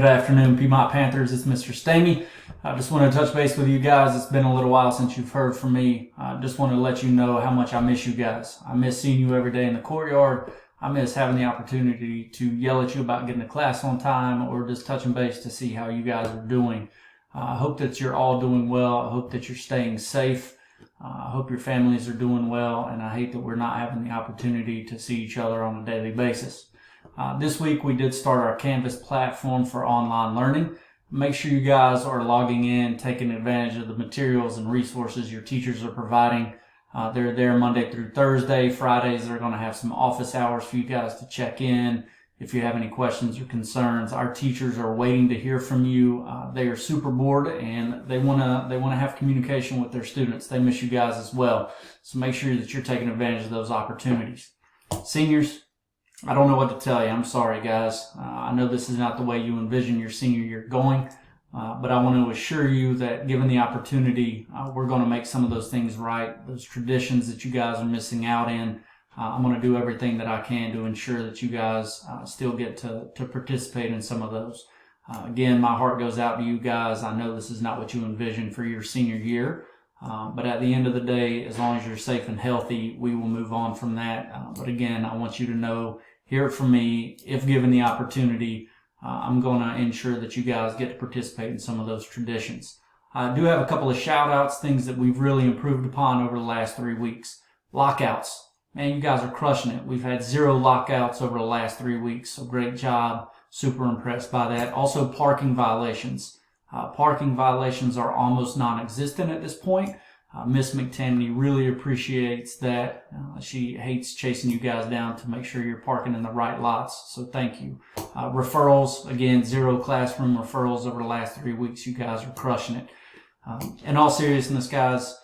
Good afternoon, Piedmont Panthers. It's Mr. Stamey. I just want to touch base with you guys. It's been a little while since you've heard from me. I just want to let you know how much I miss you guys. I miss seeing you every day in the courtyard. I miss having the opportunity to yell at you about getting to class on time or just touching base to see how you guys are doing. I hope that you're all doing well. I hope that you're staying safe. I hope your families are doing well, and I hate that we're not having the opportunity to see each other on a daily basis. This week we did start our Canvas platform for online learning. Make sure you guys are logging in, taking advantage of the materials and resources your teachers are providing. They're there Monday through Thursday. Fridays they're going to have some office hours for you guys to check in if you have any questions or concerns. Our teachers are waiting to hear from you. They are super bored and they want to have communication with their students. They miss you guys as well. So make sure that you're taking advantage of those opportunities. Seniors, I don't know what to tell you. I'm sorry, guys. I know this is not the way you envision your senior year going, but I want to assure you that given the opportunity, we're going to make some of those things right. Those traditions that you guys are missing out in, I'm going to do everything that I can to ensure that you guys still get to participate in some of those. Again, my heart goes out to you guys. I know this is not what you envisioned for your senior year. But at the end of the day, as long as you're safe and healthy, we will move on from that. But again, I want you to know, hear it from me, if given the opportunity, I'm going to ensure that you guys get to participate in some of those traditions. I do have a couple of shout outs, things that we've really improved upon over the last 3 weeks. Lockouts. Man, you guys are crushing it. We've had 0 lockouts over the last 3 weeks, so great job. Super impressed by that. Also, parking violations. Parking violations are almost non-existent at this point. Miss McTamney really appreciates that. She hates chasing you guys down to make sure you're parking in the right lots, so thank you. Referrals, again, 0 classroom referrals over the last 3 weeks. You guys are crushing it. In all seriousness, guys,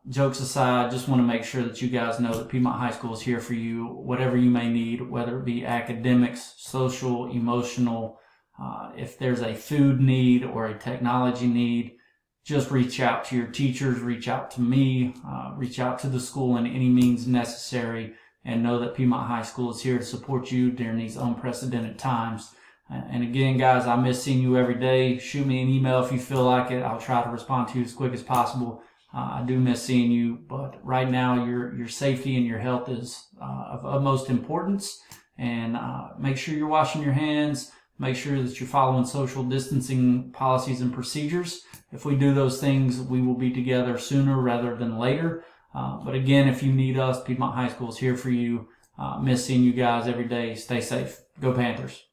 jokes aside, just want to make sure that you guys know that Piedmont High School is here for you, whatever you may need, whether it be academics, social, emotional, if there's a food need or a technology need, just reach out to your teachers, reach out to me, reach out to the school in any means necessary, and know that Piedmont High School is here to support you during these unprecedented times. And again, guys, I miss seeing you every day. Shoot me an email if you feel like it. I'll try to respond to you as quick as possible. I do miss seeing you, but right now your safety and your health is of utmost importance. And make sure you're washing your hands. Make sure that you're following social distancing policies and procedures. If we do those things, we will be together sooner rather than later. But again, if you need us, Piedmont High School is here for you. Miss seeing you guys every day. Stay safe. Go Panthers.